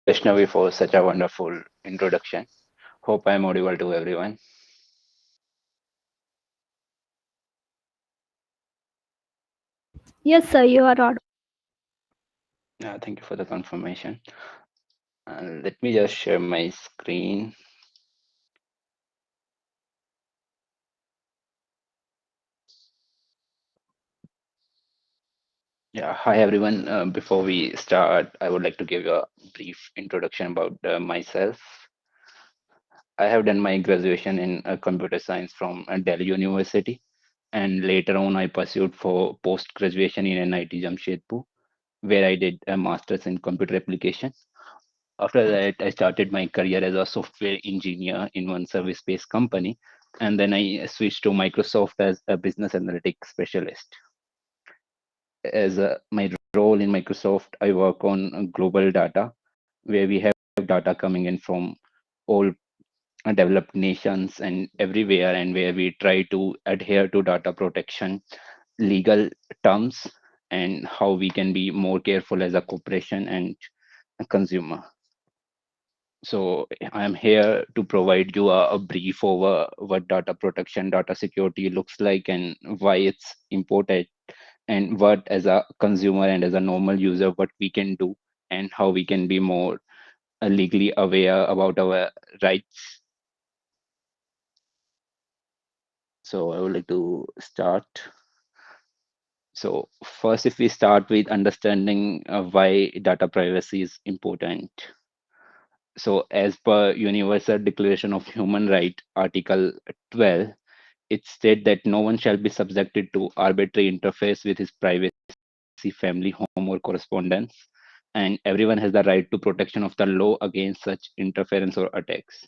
Vaishnavi, for such a wonderful introduction. Hope I'm audible to everyone. Yes, sir, you are audible. Thank you for the confirmation. Let me just share my screen. Yeah, hi everyone. Before we start, I would like to give you a brief introduction about myself. I have done my graduation in computer science from Delhi University, and later on, I pursued for post graduation in NIT Jamshedpur, where I did a master's in computer application. After that, I started my career as a software engineer in one service-based company, and then I switched to Microsoft as a business analytics specialist. As my role in Microsoft, I work on global data, where we have data coming in from all developed nations and everywhere, and where we try to adhere to data protection, legal terms, and how we can be more careful as a corporation and a consumer. So I'm here to provide you a brief over what data protection, data security looks like and why it's important, and what as a consumer and as a normal user, what we can do and how we can be more legally aware about our rights. So I would like to start. So first, if we start with understanding why data privacy is important. So as per Universal Declaration of Human Rights, Article 12, it states that no one shall be subjected to arbitrary interface with his privacy, family, home, or correspondence, and everyone has the right to protection of the law against such interference or attacks.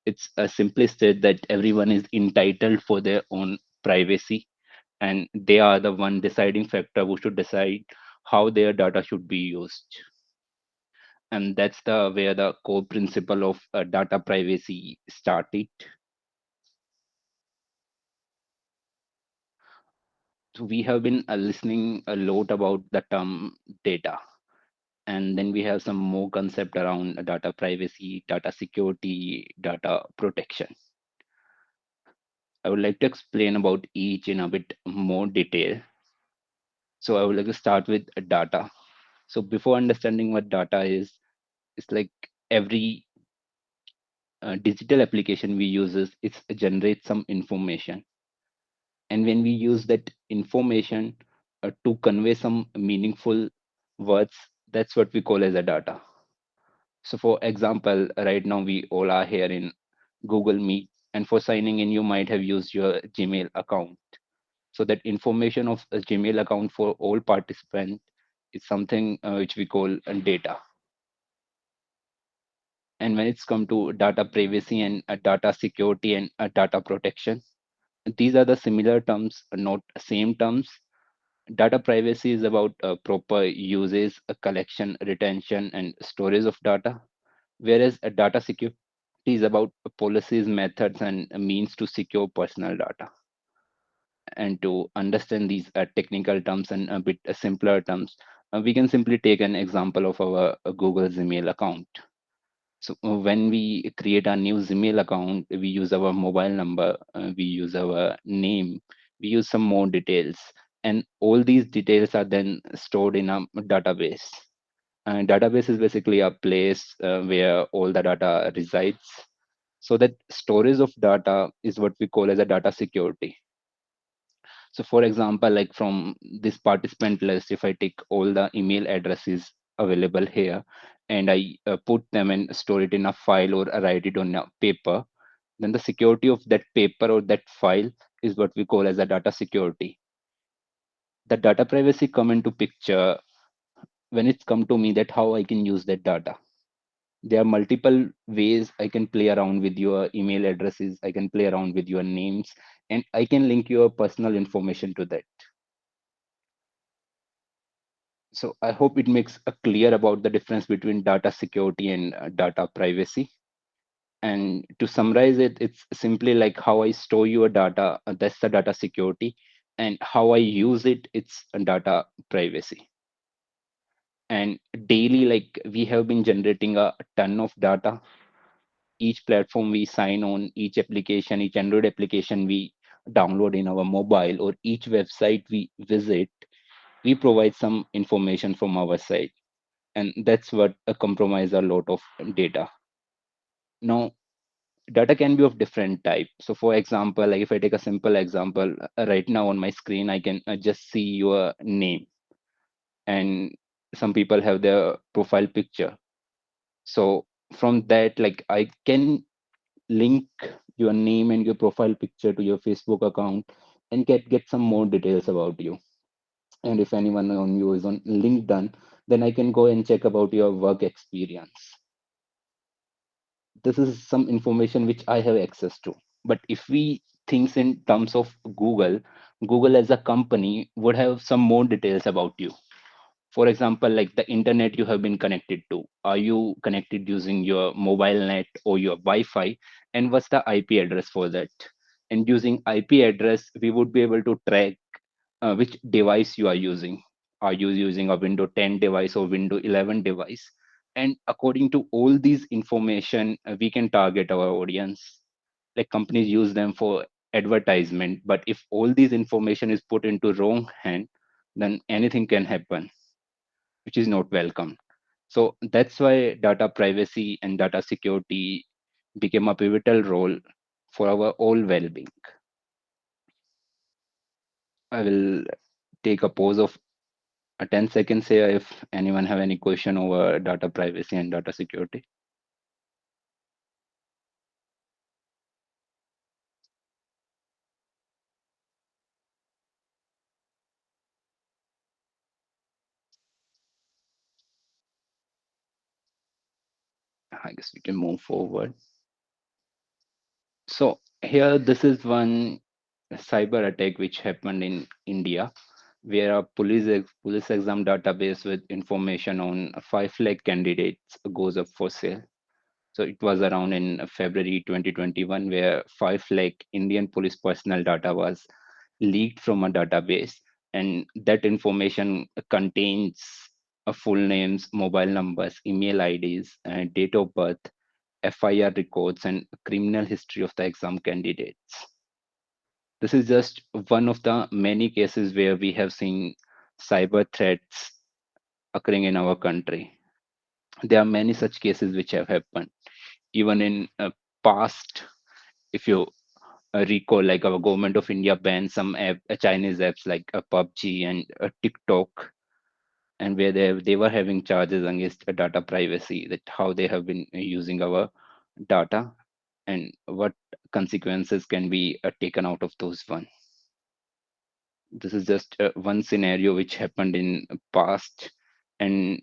It's simply stated that everyone is entitled for their own privacy, and they are the one deciding factor who should decide how their data should be used. And that's the where the core principle of data privacy started. So we have been listening a lot about the term data, and then we have some more concept around data privacy, data security, data protection. I would like to explain about each in a bit more detail. So I would like to start with data. So before understanding what data is, it's like every digital application we use is it generates some information, and when we use that information to convey some meaningful words, that's what we call as a data. So for example, right now we all are here in Google Meet, and for signing in you might have used your Gmail account. So that information of a Gmail account for all participants is something which we call data. And when it's come to data privacy and data security and data protection, these are the similar terms, not same terms. Data privacy is about proper uses, collection, retention, and storage of data, whereas data security is about policies, methods, and means to secure personal data. And to understand these technical terms and a bit simpler terms, we can simply take an example of our Google Gmail account. So when we create a new Gmail account, we use our mobile number, we use our name, we use some more details, and all these details are then stored in a database. And database is basically a place where all the data resides. So that storage of data is what we call as a data security. So for example, like from this participant list, if I take all the email addresses available here and I put them and store it in a file or write it on a paper, then the security of that paper or that file is what we call as a data security. The data privacy come into picture when it's come to me that how I can use that data. There are multiple ways I can play around with your email addresses, I can play around with your names, and I can link your personal information to that. So I hope it makes a clear about the difference between data security and data privacy. And to summarize it, it's simply like how I store your data, that's the data security, and how I use it, it's data privacy. And daily, like, we have been generating a ton of data. Each platform we sign on, each application, each Android application we download in our mobile, or each website we visit, we provide some information from our side, and that's what compromise a lot of data. Now, data can be of different type. So for example, like if I take a simple example, right now on my screen I can just see your name, and some people have their profile picture. So from that, like, I can link your name and your profile picture to your Facebook account and get some more details about you. And if anyone on you is on LinkedIn, then I can go and check about your work experience. This is some information which I have access to. But if we think in terms of Google, Google as a company would have some more details about you. For example, like the internet you have been connected to. Are you connected using your mobile net or your Wi-Fi? And what's the IP address for that? And using IP address, we would be able to track which device you are using. Are you using a Windows 10 device or Windows 11 device? And according to all these information, we can target our audience. Like, companies use them for advertisement, but if all these information is put into wrong hand, then anything can happen, which is not welcome. So that's why data privacy and data security became a pivotal role for our all well-being. I will take a pause of 10 seconds here if anyone have any question over data privacy and data security. I guess we can move forward. So here, this is one cyber attack which happened in India, where a police exam database with information on 5 lakh candidates goes up for sale. So it was around in February 2021, where 5 lakh Indian police personal data was leaked from a database, and that information contains full names, mobile numbers, email IDs, date of birth, FIR records, and criminal history of the exam candidates. This is just one of the many cases where we have seen cyber threats occurring in our country. There are many such cases which have happened. Even in past, if you recall, like our government of India banned some Chinese apps like PUBG and TikTok, and where they were having charges against data privacy, that how they have been using our data and what consequences can be taken out of those one. This is just one scenario which happened in past, and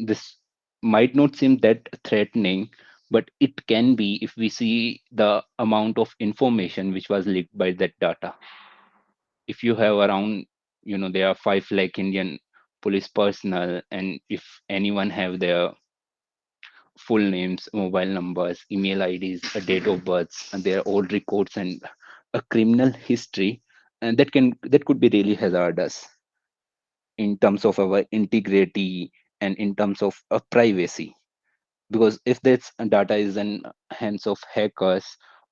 this might not seem that threatening, but it can be if we see the amount of information which was leaked by that data. If you have around, there are 5 lakh Indian police personnel, and if anyone have their full names, mobile numbers, email IDs, a date of births, and their old records and a criminal history, and that could be really hazardous in terms of our integrity and in terms of privacy. Because if that data is in hands of hackers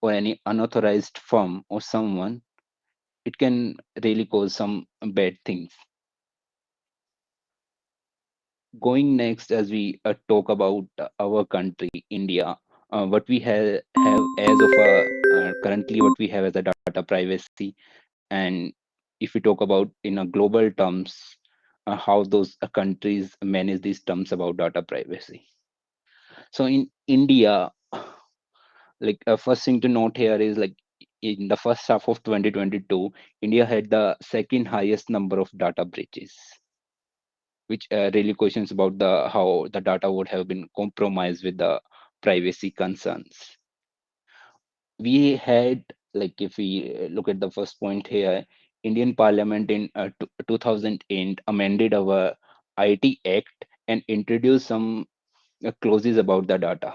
or any unauthorized firm or someone, it can really cause some bad things. Going next, as we talk about our country, India, what we have as of currently, what we have as a data privacy, and if we talk about in a global terms, how those countries manage these terms about data privacy. So in India, like, first thing to note here is, like, in the first half of 2022, India had the second highest number of data breaches, which really questions about the how the data would have been compromised with the privacy concerns. We had, like, if we look at the first point here, Indian Parliament in 2008 amended our IT Act and introduced some clauses about the data.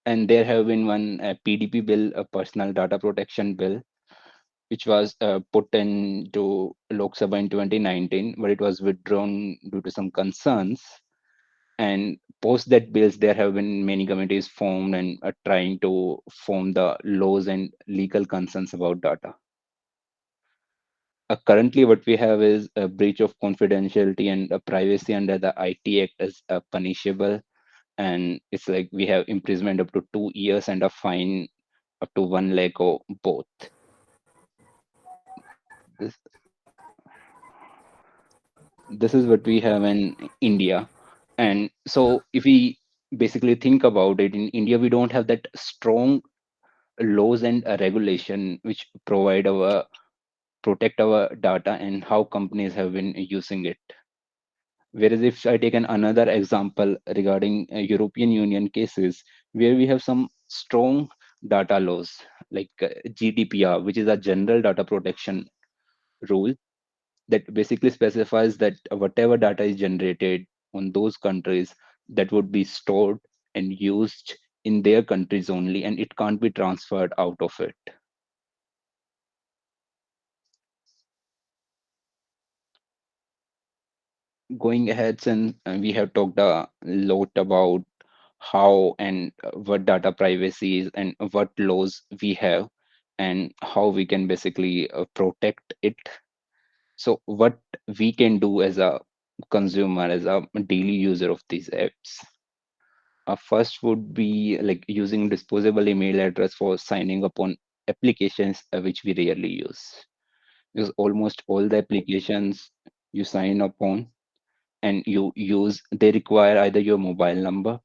And there have been one PDP bill, a personal data protection bill, which was put into Lok Sabha in 2019, but it was withdrawn due to some concerns. And post that bills, there have been many committees formed and are trying to form the laws and legal concerns about data. Currently, what we have is a breach of confidentiality and privacy under the IT Act is punishable, and it's like we have imprisonment up to 2 years and a fine up to 1 lakh or both. This this is what we have in India, and so if we basically think about it, in India we don't have that strong laws and regulation which provide our protect our data and how companies have been using it. Whereas if I take another example regarding European Union cases where we have some strong data laws like GDPR, which is a general data protection rule that basically specifies that whatever data is generated on those countries, that would be stored and used in their countries only, and it can't be transferred out of it. Going ahead, since we have talked a lot about how and what data privacy is and what laws we have and how we can basically protect it. So what we can do as a consumer, as a daily user of these apps. First would be like using disposable email address for signing up on applications which we rarely use. Because almost all the applications you sign up on and you use, they require either your mobile number.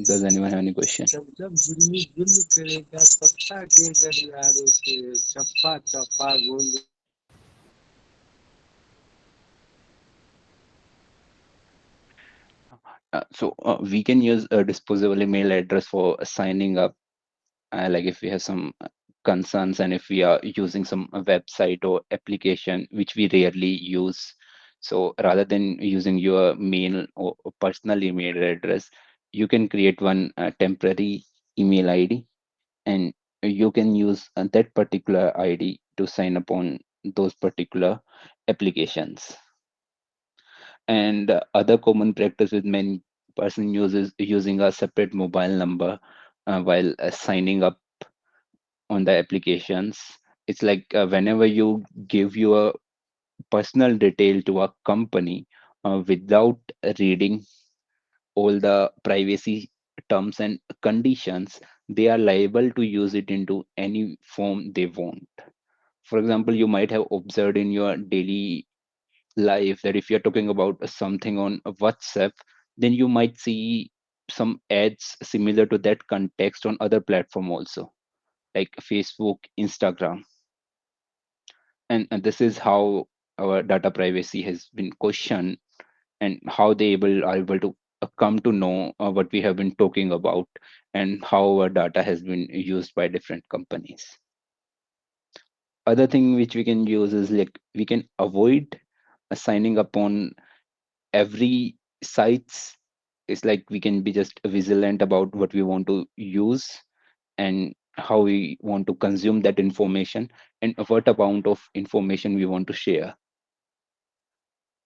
Does anyone have any question? जब जब जुल्मी जुल्म करेगा सत्ता के गलियारों से चप्पा चप्पा गूंज So we can use a disposable email address for signing up, like if we have some concerns and if we are using some website or application which we rarely use. So rather than using your mail or personal email address, you can create one temporary email ID, and you can use that particular ID to sign up on those particular applications. And other common practice with many person uses using a separate mobile number while signing up on the applications. It's like whenever you give your personal detail to a company without reading all the privacy terms and conditions, they are liable to use it into any form they want. For example, you might have observed in your daily life that if you're talking about something on WhatsApp, then you might see some ads similar to that context on other platform also, like Facebook, Instagram. And this is how our data privacy has been questioned, and how they are able to come to know what we have been talking about and how our data has been used by different companies. Other thing which we can use is like we can avoid signing up on every sites. It's like we can be just vigilant about what we want to use and how we want to consume that information and what amount of information we want to share.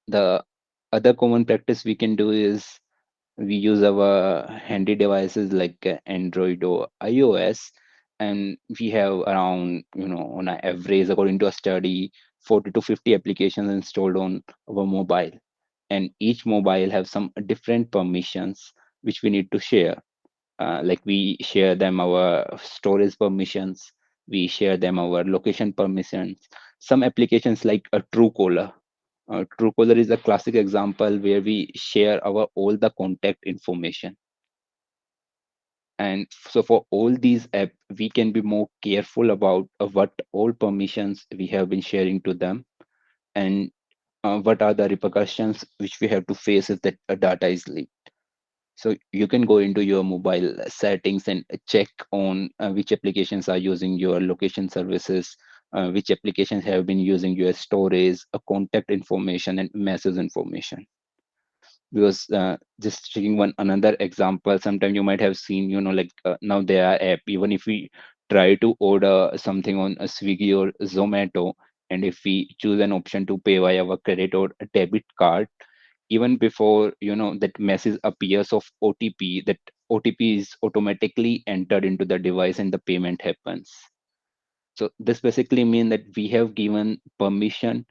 The other common practice we can do is we use our handy devices like Android or iOS, and we have around, on an average, according to a study, 40 to 50 applications installed on our mobile, and each mobile have some different permissions which we need to share. Like we share them our storage permissions, we share them our location permissions. Some applications like a Truecaller. Truecaller is a classic example where we share our all the contact information. And so for all these apps, we can be more careful about what all permissions we have been sharing to them, and what are the repercussions which we have to face if that data is leaked. So you can go into your mobile settings and check on which applications are using your location services, which applications have been using your storage, contact information, and message information. Because just taking one another example, sometimes you might have seen, like now there are app, even if we try to order something on a Swiggy or Zomato, and if we choose an option to pay via our credit or a debit card, even before that message appears of OTP, that OTP is automatically entered into the device and the payment happens. So this basically means that we have given permission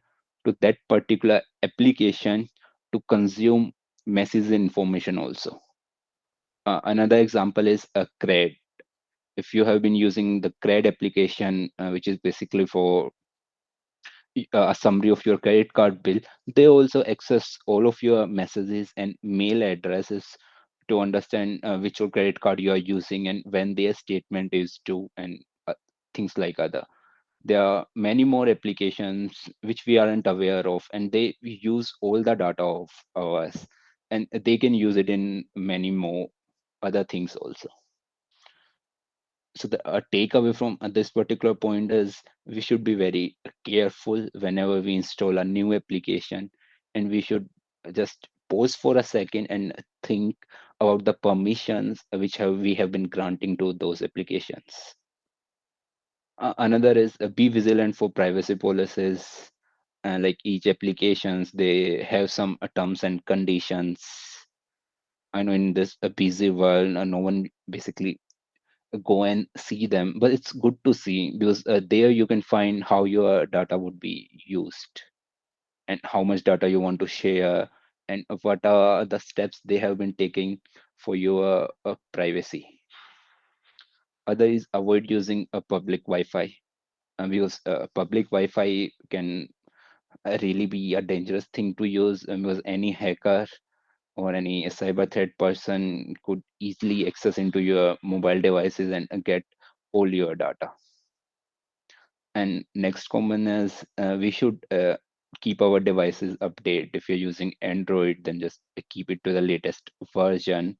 to that particular application to consume message information also. Another example is a CRED. If you have been using the CRED application, which is basically for a summary of your credit card bill, they also access all of your messages and mail addresses to understand which your credit card you are using and when their statement is due, and things like other. There are many more applications which we aren't aware of, and they use all the data of ours, and they can use it in many more other things also. So the takeaway from this particular point is we should be very careful whenever we install a new application, and we should just pause for a second and think about the permissions which we have been granting to those applications. Another is be vigilant for privacy policies. Like each applications, they have some terms and conditions. I know in this busy world, no one basically go and see them, but it's good to see because there you can find how your data would be used and how much data you want to share, and what are the steps they have been taking for your privacy. Other is avoid using a public Wi-Fi, because public Wi-Fi can really be a dangerous thing to use, because any hacker or any cyber threat person could easily access into your mobile devices and get all your data. And next common is we should keep our devices updated. If you're using Android, then just keep it to the latest version.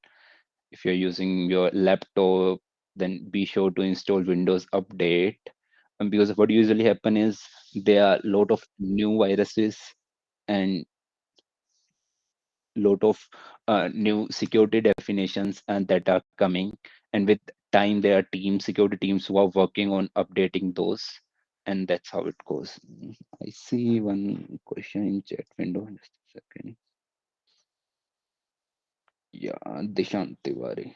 If you're using your laptop, then be sure to install Windows Update. And because what usually happen is there are a lot of new viruses and lot of new security definitions and that are coming, and with time there are security teams who are working on updating those, and that's how it goes. I see one question in chat window, just a second. Yeah, Dishant Tiwari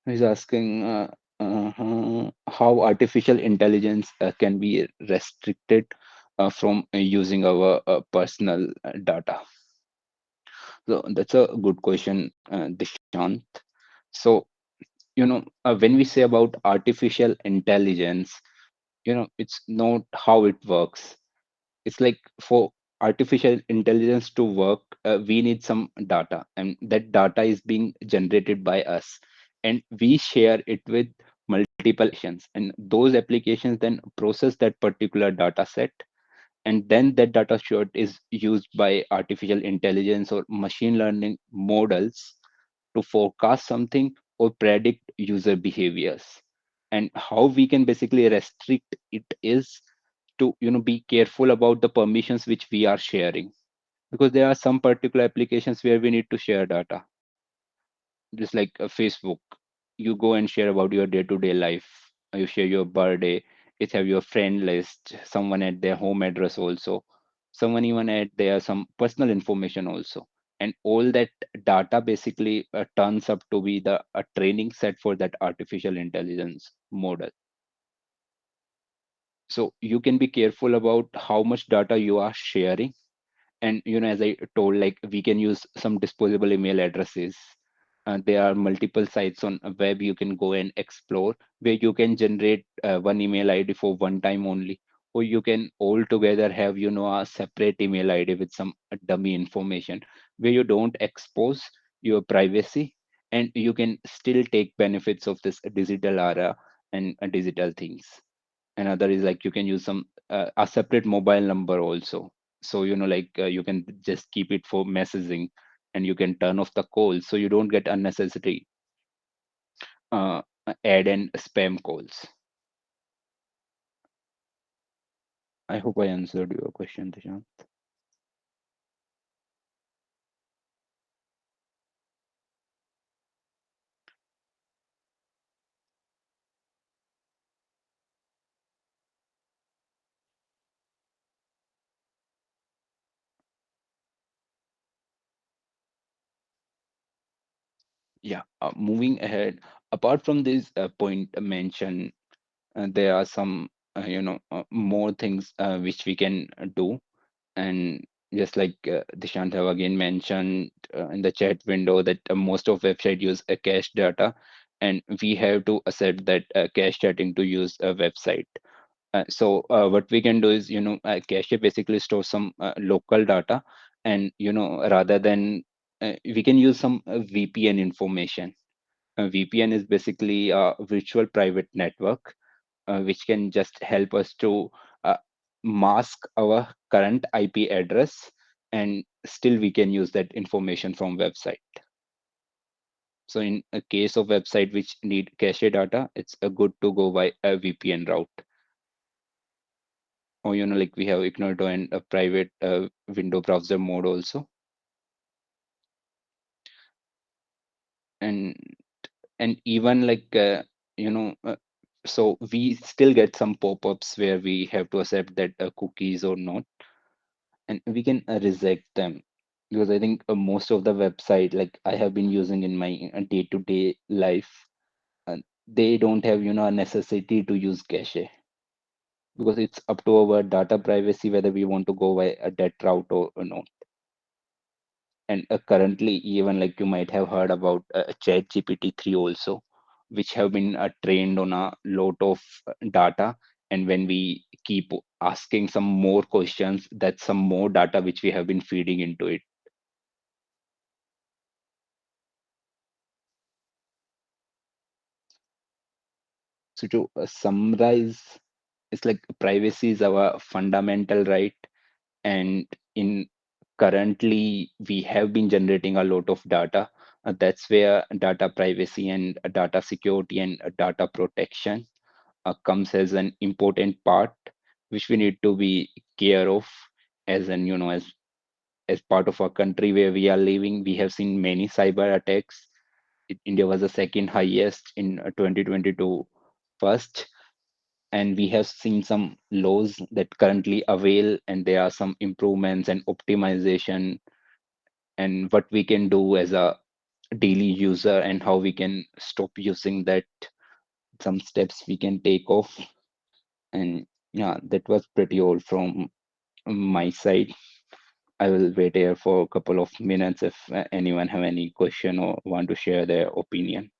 is asking how artificial intelligence can be restricted from using our personal data. So that's a good question, Dishant. So, when we say about artificial intelligence, it's not how it works. It's like for artificial intelligence to work, we need some data, and that data is being generated by us, and we share it with multiple applications, and those applications then process that particular data set, and then that data set is used by artificial intelligence or machine learning models to forecast something or predict user behaviors. And how we can basically restrict it is to be careful about the permissions which we are sharing, because there are some particular applications where we need to share data, just like Facebook. You go and share about your day-to-day life. You share your birthday. It have your friend list. Someone at their home address also. Someone even at their some personal information also. And all that data basically turns up to be the a training set for that artificial intelligence model. So you can be careful about how much data you are sharing. And as I told, like we can use some disposable email addresses. There are multiple sites on a web you can go and explore, where you can generate one email ID for one time only, or you can altogether have a separate email ID with some dummy information, where you don't expose your privacy, and you can still take benefits of this digital era and digital things. Another is like you can use some a separate mobile number also. So like you can just keep it for messaging, and you can turn off the calls so you don't get unnecessary uh, ad and spam calls. I hope I answered your question, Dishant. Yeah, moving ahead, apart from this point mentioned, there are some more things which we can do. And just like Dishant have again mentioned in the chat window that most of website use a cache data, and we have to accept that cache chatting to use a website. So what we can do is, cache basically stores some local data, and rather than we can use some VPN information. A VPN is basically a virtual private network, which can just help us to uh, mask our current IP address, and still we can use that information from website. So in a case of website which need cache data, it's a good to go by a VPN route. Or like we have Ignoto and a private window browser mode also. And even like so we still get some pop-ups where we have to accept that cookies or not, and we can reject them, because I think most of the website like I have been using in my day-to-day life, uh, they don't have a necessity to use cache, because it's up to our data privacy whether we want to go by that route or not. And currently, even like you might have heard about chat GPT-3 also, which have been trained on a lot of data. And when we keep asking some more questions, that's some more data which we have been feeding into it. So to summarize, it's like privacy is our fundamental right, and in currently we have been generating a lot of data. That's where data privacy and data security and data protection comes as an important part, which we need to be care of. As an as part of our country where we are living, we have seen many cyber attacks. India was the second highest in 2022 first, and we have seen some laws that currently avail, and there are some improvements and optimization, and what we can do as a daily user and how we can stop using that, some steps we can take off. And yeah, that was pretty all from my side. I will wait here for a couple of minutes if anyone have any question or want to share their opinion.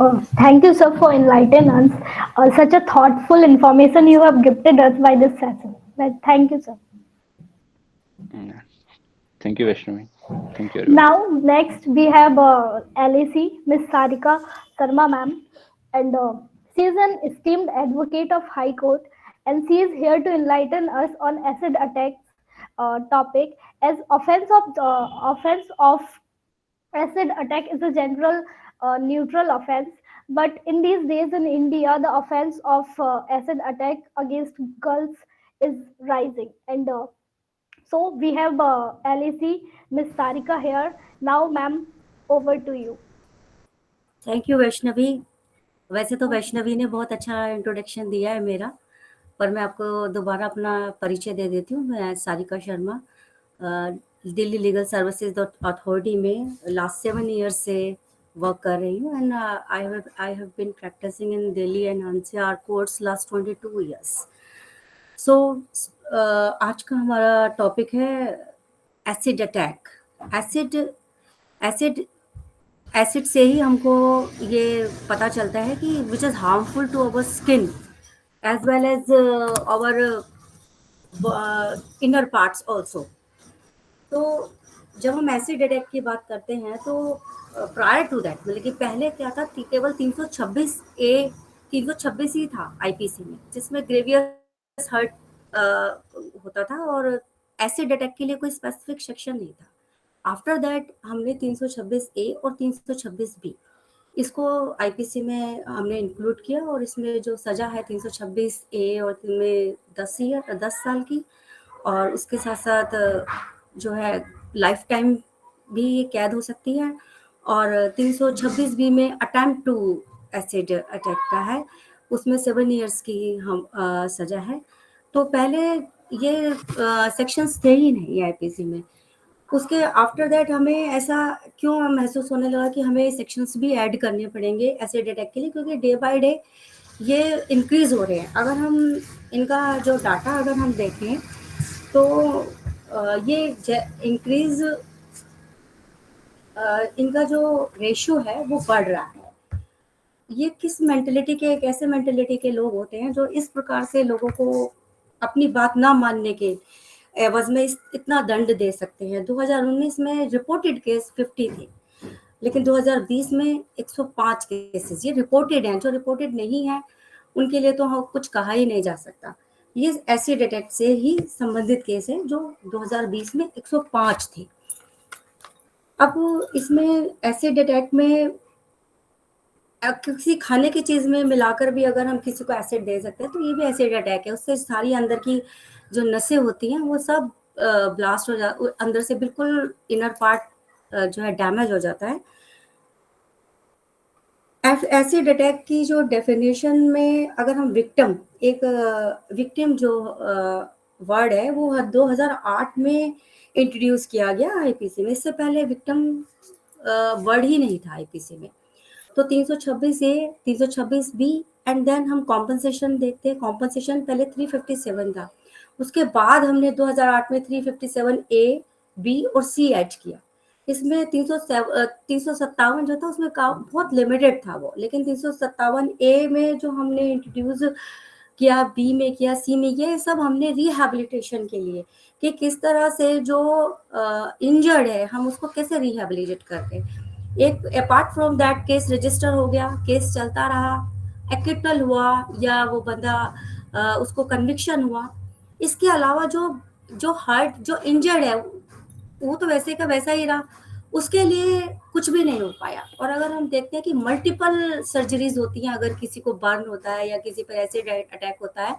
Oh, thank you, sir, for enlightening us. Such a thoughtful information you have gifted us by this session. Thank you, sir. Mm, thank you, Vaishnavi. Thank you, everyone. Now, next we have LAC, Miss Sarika Sharma, ma'am, and she is an esteemed advocate of High Court, and she is here to enlighten us on acid attacks topic. As offense of acid attack is a general neutral offense, but in these days in India, the offense of acid attack against girls is rising, and so we have LAC, Miss Sarika here. Now, ma'am, over to you. Thank you Vaishnavi. वैसे तो वैष्णवी ने बहुत अच्छा introduction दिया है मेरा, पर मैं आपको दोबारा अपना परिचय दे देती हूँ। मैं Sarika Sharma Delhi legal services authority में लास्ट 7 ईयर्स से वर्क कर रही हूँ, and I have been practising in Delhi and NCR courts last 22 years. So आज का हमारा टॉपिक है acid attack. Acid acid acid से ही हमको ये पता चलता है कि which is harmful to our skin as well as our inner parts also. तो जब हम एसिड अटैक की बात करते हैं तो प्रायर टू दैट, मतलब कि पहले क्या था कि केवल 326 ए 326 ही था आईपीसी में, जिसमें ग्रेवियस हर्ट होता था, और एसिड अटैक के लिए कोई स्पेसिफिक सेक्शन नहीं था। आफ्टर दैट हमने 326 ए और 326 बी इसको आईपीसी में हमने इंक्लूड किया, और इसमें जो सज़ा है 326 ए और में 10 साल की, और उसके साथ साथ जो है लाइफ टाइम भी ये कैद हो सकती है। और 326 बी में अटेम्प्ट टू एसिड अटैक का है, उसमें 7 ईयर्स की हम सज़ा है। तो पहले ये सेक्शंस थे ही नहीं आईपीसी में। उसके आफ्टर दैट हमें ऐसा क्यों महसूस होने लगा कि हमें सेक्शंस भी ऐड करने पड़ेंगे एसिड अटैक के लिए, क्योंकि डे बाय डे ये इंक्रीज हो रहे हैं। अगर हम इनका जो डाटा अगर हम देखें तो ये इंक्रीज इनका जो रेशियो है वो बढ़ रहा है। ये किस मेंटेलिटी के, एक ऐसे मेंटेलिटी के लोग होते हैं जो इस प्रकार से लोगों को अपनी बात ना मानने के एवज में इतना दंड दे सकते हैं। 2019 में रिपोर्टेड केस 50 थे, लेकिन 2020 में 105 केसेस ये रिपोर्टेड हैं। जो रिपोर्टेड नहीं है उनके लिए तो कुछ कहा ही नहीं जा सकता। ये एसिड अटैक से ही संबंधित केस है जो 2020 में 105 थे। अब इसमें एसिड अटैक में किसी खाने की चीज में मिलाकर भी अगर हम किसी को एसिड दे सकते हैं तो ये भी एसिड अटैक है। उससे सारी अंदर की जो नसें होती हैं वो सब ब्लास्ट हो अंदर से बिल्कुल इनर पार्ट जो है डैमेज हो जाता है। एसिड अटैक की जो डेफिनेशन में अगर हम विक्टिम जो वर्ड है वो 2008 में इंट्रोड्यूस किया गया आईपीसी में। इससे पहले विक्टिम वर्ड ही नहीं था आईपीसी में। तो 326 ए, 326 बी एंड देन हम कॉम्पनसेशन देखते हैं। कॉम्पनसेशन पहले 357 था, उसके बाद हमने 2008 में 357 ए, बी और सी ऐड किया। इसमें 357 जो था उसमें बहुत लिमिटेड था वो, लेकिन 357 ए में जो हमने इंट्रोड्यूस किया, बी में किया, सी में किया, ये सब हमने रिहैबिलिटेशन के लिए कि किस तरह से जो इंजर्ड है हम उसको कैसे रिहैबिलिटेट करते हैं। एक apart from that case register हो गया, केस चलता रहा, एक्विटल हुआ या वो बंदा उसको कन्विक्शन हुआ। इसके अलावा जो हार्ट जो इंजर्ड है वो तो वैसे का वैसा ही रहा, उसके लिए कुछ भी नहीं हो पाया। और अगर हम देखते हैं कि मल्टीपल सर्जरीज होती हैं, अगर किसी को बर्न होता है या किसी पर एसिड अटैक होता है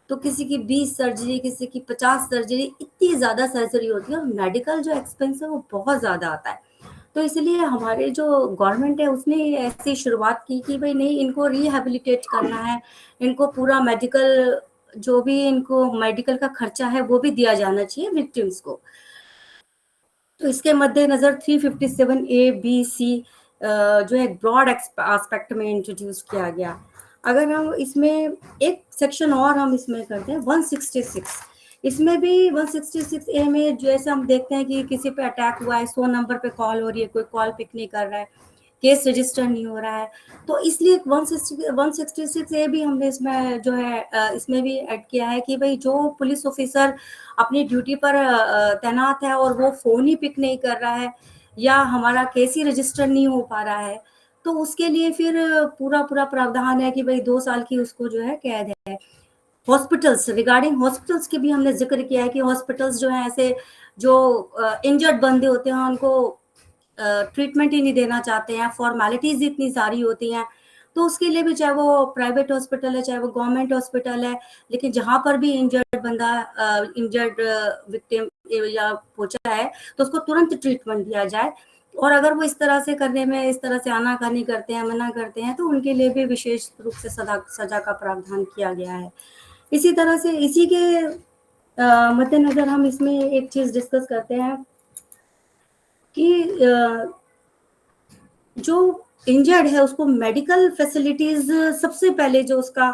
तो किसी की 20 सर्जरी, किसी की 50 सर्जरी, इतनी ज़्यादा सर्जरी होती है और मेडिकल जो एक्सपेंस है वो बहुत ज़्यादा आता है। तो इसलिए हमारे जो गवर्नमेंट है उसने ऐसी शुरुआत की कि भाई नहीं, इनको रिहैबिलिटेट करना है, इनको पूरा मेडिकल जो भी इनको मेडिकल का खर्चा है वो भी दिया जाना चाहिए विक्टिम्स को। तो इसके मद्देनजर 357 ए, बी, सी जो है ब्रॉड एस्पेक्ट में इंट्रोड्यूस किया गया। अगर हम इसमें एक सेक्शन और हम इसमें करते हैं 166, इसमें भी 166 ए में जैसे हम देखते हैं कि किसी पे अटैक हुआ है, 100 नंबर पे कॉल हो रही है, कोई कॉल पिक नहीं कर रहा है, केस रजिस्टर नहीं हो रहा है, तो इसलिए 166 ए भी हमने इसमें जो है इसमें भी ऐड किया है कि भाई जो पुलिस ऑफिसर अपनी ड्यूटी पर तैनात है और वो फोन ही पिक नहीं कर रहा है या हमारा केस ही रजिस्टर नहीं हो पा रहा है, तो उसके लिए फिर पूरा प्रावधान है कि भाई 2 साल की उसको जो है कैद है। हॉस्पिटल्स, रिगार्डिंग हॉस्पिटल्स के भी हमने जिक्र किया है कि हॉस्पिटल्स जो है ऐसे जो इंजर्ड बंदे होते हैं उनको ट्रीटमेंट ही नहीं देना चाहते हैं, फॉर्मेलिटीज इतनी सारी होती हैं, तो उसके लिए भी चाहे वो प्राइवेट हॉस्पिटल है चाहे वो गवर्नमेंट हॉस्पिटल है, लेकिन जहां पर भी इंजर्ड बंदा इंजर्ड विक्टिम या पहुंचा है तो उसको तुरंत ट्रीटमेंट दिया जाए। और अगर वो इस तरह से करने में इस तरह से आनाकानी करते हैं, मना करते हैं, तो उनके लिए भी विशेष रूप से सजा का प्रावधान किया गया है। इसी तरह से इसी के मद्देनजर हम इसमें एक चीज डिस्कस करते हैं कि जो इंजर्ड है उसको मेडिकल फैसिलिटीज, सबसे पहले जो उसका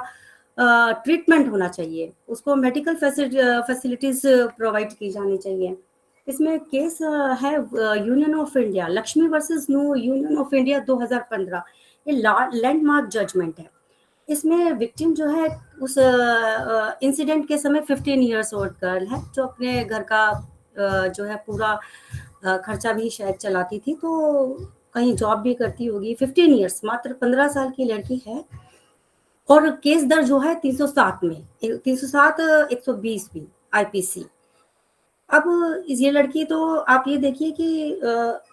ट्रीटमेंट होना चाहिए उसको मेडिकल फैसिलिटीज प्रोवाइड की जानी चाहिए। इसमें केस है Union of India, Lakshmi versus no Union of India 2015, ये लैंडमार्क जजमेंट है। इसमें विक्टिम जो है उस इंसिडेंट के समय 15 इयर्स ओल्ड गर्ल है जो अपने घर का जो है पूरा खर्चा भी शायद चलाती थी, तो कहीं जॉब भी करती होगी। 15 इयर्स, मात्र 15 साल की लड़की है और केस दर्ज हुआ है 307 में, 307 120 भी आईपीसी। अब ये लड़की, तो आप ये देखिए कि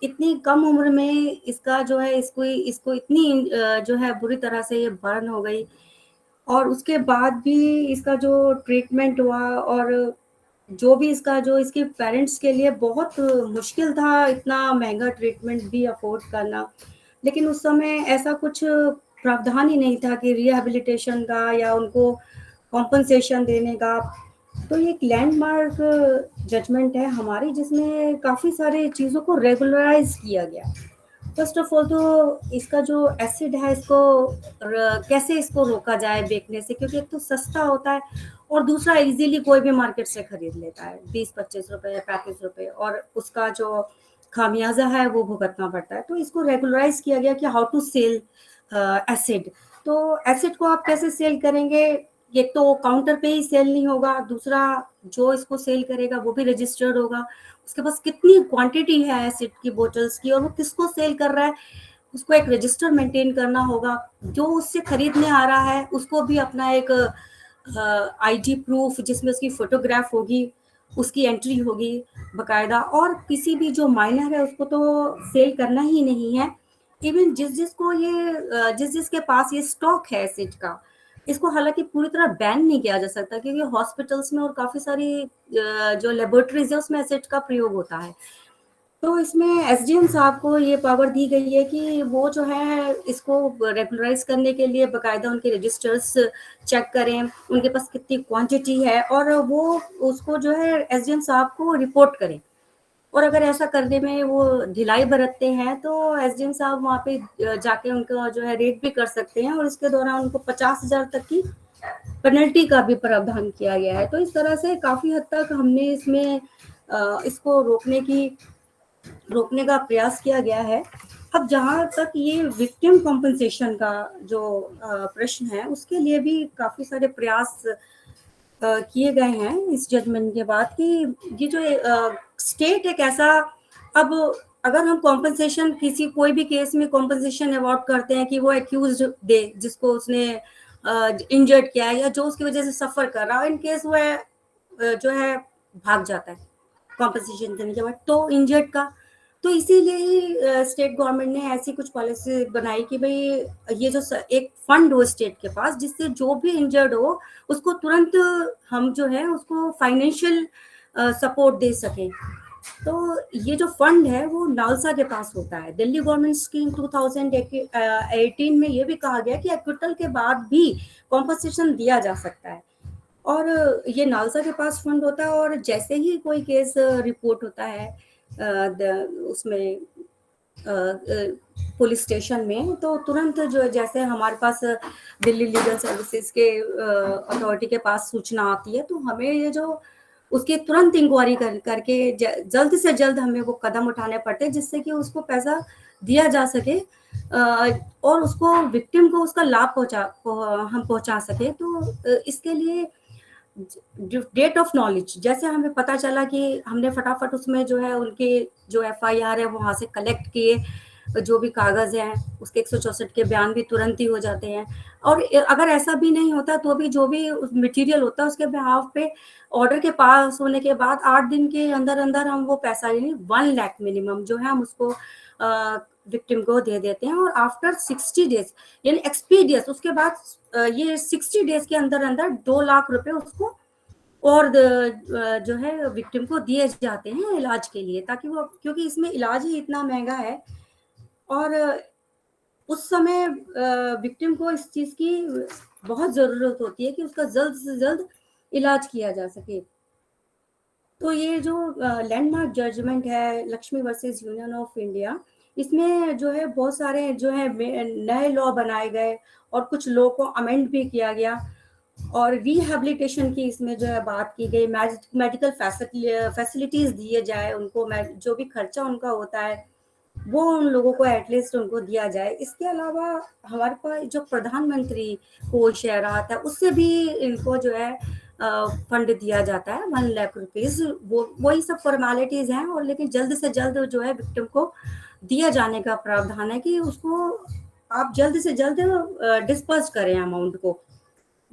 इतनी कम उम्र में इसका जो है इसको इतनी जो है बुरी तरह से ये बर्न हो गई, और उसके बाद भी इसका जो ट्रीटमेंट हुआ और जो भी इसका जो इसके पेरेंट्स के लिए बहुत मुश्किल था इतना महंगा ट्रीटमेंट भी अफोर्ड करना, लेकिन उस समय ऐसा कुछ प्रावधान ही नहीं था कि रिहैबिलिटेशन का या उनको कॉम्पनसेशन देने का। तो ये एक लैंडमार्क जजमेंट है हमारी, जिसमें काफ़ी सारे चीज़ों को रेगुलराइज किया गया। फर्स्ट ऑफ ऑल तो इसका जो एसिड है, इसको कैसे इसको रोका जाए बेचने से, क्योंकि एक तो सस्ता होता है और दूसरा इजीली कोई भी मार्केट से खरीद लेता है 20-25 रुपए 35 रुपए, और उसका जो खामियाजा है वो भुगतना पड़ता है। तो इसको रेगुलराइज किया गया कि हाउ टू सेल एसिड। तो एसिड को आप कैसे सेल करेंगे, एक तो काउंटर पे ही सेल नहीं होगा, दूसरा जो इसको सेल करेगा वो भी रजिस्टर्ड होगा, उसके पास कितनी क्वांटिटी है एसिड की बोतल्स की और वो किसको सेल कर रहा है, उसको एक रजिस्टर मेंटेन करना होगा। जो उससे खरीदने आ रहा है उसको भी अपना एक आईडी प्रूफ, जिसमें उसकी फोटोग्राफ होगी, उसकी एंट्री होगी बकायदा। और किसी भी जो माइनर है उसको तो सेल करना ही नहीं है। इवन जिस जिसके पास ये स्टॉक है एसिड का, इसको हालांकि पूरी तरह बैन नहीं किया जा सकता, क्योंकि हॉस्पिटल्स में और काफी सारी जो लेबोरेटरीज है उसमें एसिड का प्रयोग होता है। तो इसमें एसडीएम साहब को ये पावर दी गई है कि वो जो है इसको रेगुलराइज करने के लिए बकायदा उनके रजिस्टर्स चेक करें, उनके पास कितनी क्वांटिटी है, और वो उसको जो है एसडीएम साहब को रिपोर्ट करें। और अगर ऐसा करने में वो ढिलाई बरतते हैं तो एसडीएम साहब वहाँ पे जाके उनका जो है रेट भी कर सकते हैं, और इसके दौरान उनको 50,000 तक की पेनल्टी का भी प्रावधान किया गया है। तो इस तरह से काफी हद तक हमने इसमें इसको रोकने का प्रयास किया गया है। अब जहाँ तक ये विक्टिम कॉम्पनसेशन का जो प्रश्न है, उसके लिए भी काफी सारे प्रयास किए गए हैं इस जजमेंट के बाद, कि ये जो स्टेट एक ऐसा, अब अगर हम कॉम्पनसेशन किसी कोई भी केस में कॉम्पनसेशन अवार्ड करते हैं कि वो एक्यूज दे जिसको उसने इंजर्ड किया है या जो उसकी वजह से सफर कर रहा है, इन केस वो जो है भाग जाता है कॉम्पनसेशन देने के बाद, तो इंजर्ड का, तो इसीलिए ही स्टेट गवर्नमेंट ने ऐसी कुछ पॉलिसी बनाई कि भाई ये जो एक फंड हो स्टेट के पास, जिससे जो भी इंजर्ड हो उसको तुरंत हम जो है उसको फाइनेंशियल सपोर्ट दे सकें। तो ये जो फंड है वो नालसा के पास होता है। दिल्ली गवर्नमेंट स्कीम 2018 में ये भी कहा गया कि एक्विटल के बाद भी कॉम्पनसेशन दिया जा सकता है, और ये नालसा के पास फंड होता है। और जैसे ही कोई केस रिपोर्ट होता है उसमें पुलिस स्टेशन में, तो तुरंत जो जैसे हमारे पास दिल्ली लीगल सर्विसेज के अथॉरिटी के पास सूचना आती है, तो हमें ये जो उसके तुरंत इंक्वायरी करके जल्द से जल्द हमें वो कदम उठाने पड़ते हैं, जिससे कि उसको पैसा दिया जा सके और उसको विक्टिम को उसका लाभ हम पहुंचा सके। तो इसके लिए डेट ऑफ नॉलेज, जैसे हमें पता चला कि हमने फटाफट उसमें जो है उनके जो एफआईआर है वहां से कलेक्ट किए, जो भी कागज हैं उसके 164 के बयान भी तुरंत ही हो जाते हैं। और अगर ऐसा भी नहीं होता तो भी जो भी मटेरियल होता है उसके बिहाफ पे ऑर्डर के पास होने के बाद 8 दिन के अंदर अंदर हम वो पैसा, यानी 1 लाख मिनिमम जो है हम उसको विक्टिम को दे देते हैं। और आफ्टर 60 डेज यानी एक्सपीडियस, उसके बाद ये 60 डेज के अंदर अंदर 2 लाख रुपए उसको और जो है विक्टिम को दिए जाते हैं इलाज के लिए, ताकि वो, क्योंकि इसमें इलाज ही इतना महंगा है और उस समय विक्टिम को इस चीज की बहुत जरूरत होती है कि उसका जल्द से जल्द इलाज किया जा सके। तो ये जो लैंडमार्क जजमेंट है Lakshmi versus union of India, इसमें जो है बहुत सारे जो है नए लॉ बनाए गए और कुछ लॉ को अमेंड भी किया गया, और रिहेबिलिटेशन की इसमें जो है बात की गई, मेडिकल फैसिलिटीज दिए जाए उनको, जो भी खर्चा उनका होता है वो उन लोगों को एटलीस्ट उनको दिया जाए। इसके अलावा हमारे पास जो प्रधानमंत्री कोष है राहत है, उससे भी इनको जो है फंड दिया जाता है 1 लाख रुपीज। वही सब फॉर्मेलिटीज हैं, और लेकिन जल्द से जल्द जो है विक्टिम को दिया जाने का प्रावधान है कि उसको आप जल्द से जल्द डिस्पर्स करें अमाउंट को।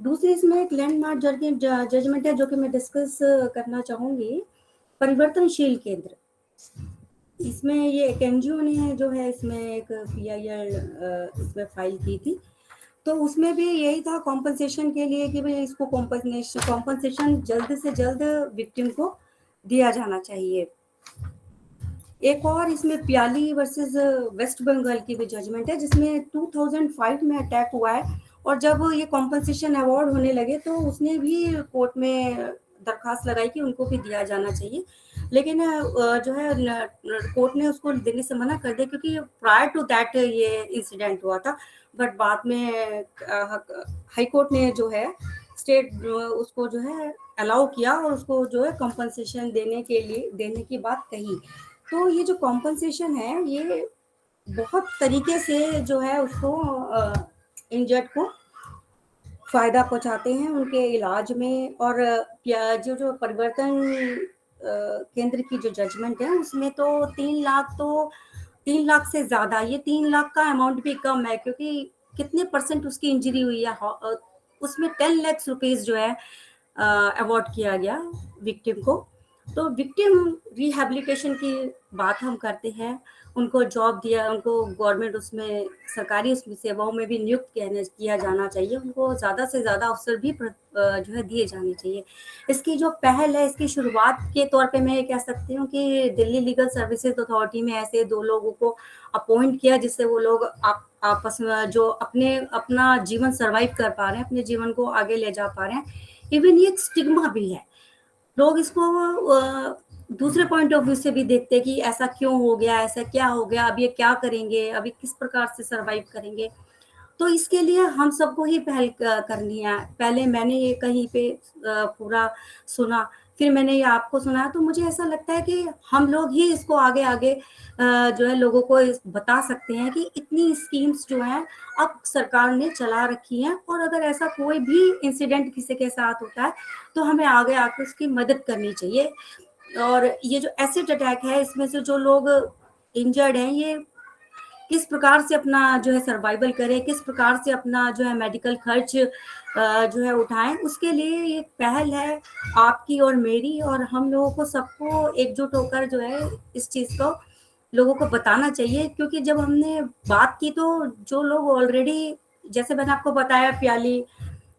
दूसरी इसमें एक लैंडमार्क जजमेंट है जो कि मैं डिस्कस करना चाहूंगी, परिवर्तनशील केंद्र। इसमें ये एक एनजीओ ने जो है इसमें एक PIL इसमें फाइल की थी, तो उसमें भी यही था कॉम्पनसेशन के लिए कि भाई इसको कॉम्पनसेशन जल्द से जल्द विक्टिम को दिया जाना चाहिए। एक और इसमें प्याली वर्सेस वेस्ट बंगाल की भी जजमेंट है, जिसमें 2005 में अटैक हुआ है, और जब ये कॉम्पनसेशन अवार्ड होने लगे तो उसने भी कोर्ट में दरखास्त लगाई कि उनको भी दिया जाना चाहिए, लेकिन जो है कोर्ट ने उसको देने से मना कर दिया क्योंकि प्रायर टू दैट ये इंसिडेंट हुआ था। बट बाद में हाई कोर्ट ने जो है स्टेट उसको जो है अलाउ किया और उसको जो है कंपनसेशन देने की बात कही। तो ये जो कॉम्पनसेशन है ये बहुत तरीके से जो है उसको इंजर्ड को फायदा पहुंचाते हैं उनके इलाज में। और जो परिवर्तन केंद्र की जो जजमेंट है उसमें तो 3 लाख से ज्यादा, ये 3 लाख का अमाउंट भी कम है क्योंकि कितने % उसकी इंजरी हुई है, उसमें 10 लाख रुपीज जो है अवार्ड किया गया विक्टिम को। तो विक्टिम रिहैबिलिटेशन की बात हम करते हैं, उनको जॉब दिया, उनको गवर्नमेंट उसमें सरकारी उसमें सेवाओं में भी नियुक्त किया जाना चाहिए, उनको ज़्यादा से ज़्यादा अवसर भी जो है दिए जाने चाहिए। इसकी जो पहल है, इसकी शुरुआत के तौर पे मैं ये कह सकती हूँ कि दिल्ली लीगल सर्विसेज अथॉरिटी में ऐसे 2 लोगों को अपॉइंट किया जिससे वो लोग आपस में जो अपना जीवन सर्वाइव कर पा रहे हैं, अपने जीवन को आगे ले जा पा रहे हैं। इवन ये एक स्टिग्मा भी है, लोग इसको दूसरे पॉइंट ऑफ व्यू से भी देखते हैं कि ऐसा क्यों हो गया, ऐसा क्या हो गया, अब ये क्या करेंगे, अभी किस प्रकार से सरवाइव करेंगे। तो इसके लिए हम सबको ही पहल करनी है। पहले मैंने ये कहीं पे पूरा सुना, फिर मैंने ये आपको सुना, तो मुझे ऐसा लगता है कि हम लोग ही इसको आगे जो है लोगों को बता सकते हैं कि इतनी स्कीम्स जो हैं अब सरकार ने चला रखी हैं और अगर ऐसा कोई भी इंसिडेंट किसी के साथ होता है तो हमें आगे आकर उसकी मदद करनी चाहिए। और ये जो एसिड अटैक है, इसमें से जो लोग इंजर्ड हैं, ये किस प्रकार से अपना जो है सर्वाइवल करें, किस प्रकार से अपना जो है मेडिकल खर्च जो है उठाएं, उसके लिए एक पहल है आपकी और मेरी, और हम लोगों को सबको एकजुट होकर जो है इस चीज़ को लोगों को बताना चाहिए। क्योंकि जब हमने बात की तो जो लोग ऑलरेडी, जैसे मैंने आपको बताया प्याली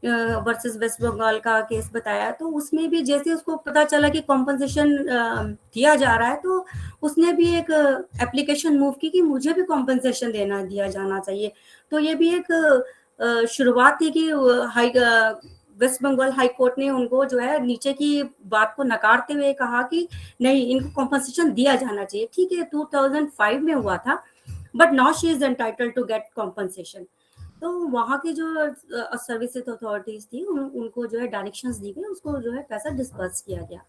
वर्सेस वेस्ट बंगाल का केस बताया, तो उसमें भी जैसे उसको पता चला कि कॉम्पनसेशन दिया जा रहा है तो उसने भी एक एप्लीकेशन मूव की कि मुझे भी कॉम्पनसेशन दिया जाना चाहिए। तो ये भी एक शुरुआत थी कि वेस्ट बंगाल हाई कोर्ट ने उनको जो है नीचे की बात को नकारते हुए कहा कि नहीं, इनको कॉम्पनसेशन दिया जाना चाहिए। ठीक है, 2005 में हुआ था, but now she is entitled to get compensation. तो वहाँ की जो सर्विसेज अथॉरिटीज थी उनको जो है डायरेक्शंस दी गई, उसको जो है पैसा डिस्पर्स किया गया।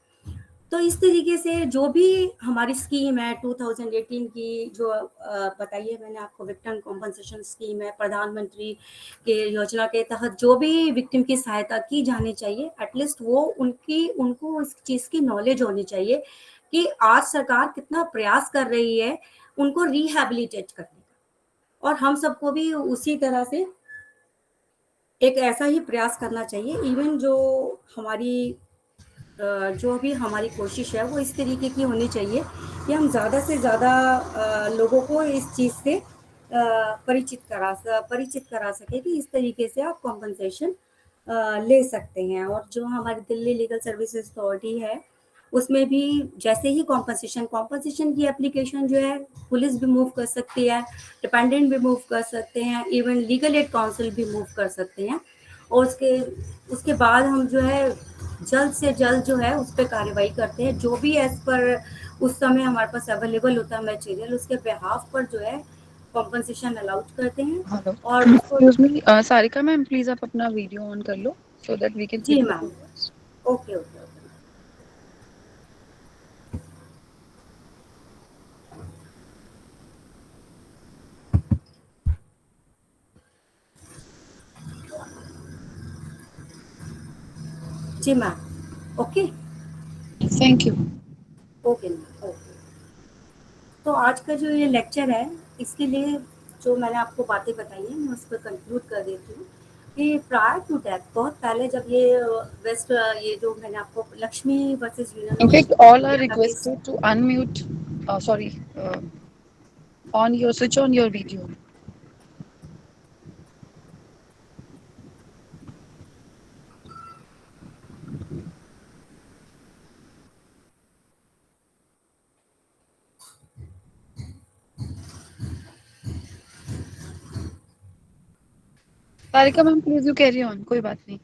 तो इस तरीके से जो भी हमारी स्कीम है 2018 की जो बताई है मैंने आपको, विक्टिम कॉम्पनसेशन स्कीम है, प्रधानमंत्री के योजना के तहत जो भी विक्टिम की सहायता की जानी चाहिए, एटलीस्ट वो उनको इस चीज़ की नॉलेज होनी चाहिए कि आज सरकार कितना प्रयास कर रही है उनको रिहैबिलिटेट करने का, और हम सबको भी उसी तरह से एक ऐसा ही प्रयास करना चाहिए। इवन जो भी हमारी कोशिश है वो इस तरीके की होनी चाहिए कि हम ज़्यादा से ज़्यादा लोगों को इस चीज़ से परिचित करा सके कि इस तरीके से आप कॉम्पनसेशन ले सकते हैं। और जो हमारी दिल्ली लीगल सर्विसेज अथॉरिटी है उसमें भी जैसे ही कॉम्पनसेशन की एप्लीकेशन जो है पुलिस भी मूव कर सकती है, डिपेंडेंट भी मूव कर सकते हैं, इवन लीगल एड काउंसिल भी मूव कर सकते हैं। और उसके बाद हम जो है जल्द से जल्द जो है उस पर कार्रवाई करते हैं, जो भी एज पर उस समय हमारे पास अवेलेबल होता है मटेरियल, उसके बिहाफ पर जो है कॉम्पनसेशन अलाउड करते हैं। हेलो, और excuse me Sarika ma'am, please आप अपना वीडियो ऑन कर लो सो दैट वी कैन जी सी। Ma'am, okay. जी ma'am, okay thank you. Okay ma'am, okay. तो आज का जो ये लेक्चर है इसके लिए जो मैंने आपको बातें बताई हैं मैं उस पर कंक्लूड कर देती हूँ कि प्रायर टू दैट, बहुत पहले जब ये जो मैंने आपको Lakshmi versus In fact, all are requested to unmute. Sorry, switch on your video. Sarika ma'am, please you carry on, कोई बात नहीं।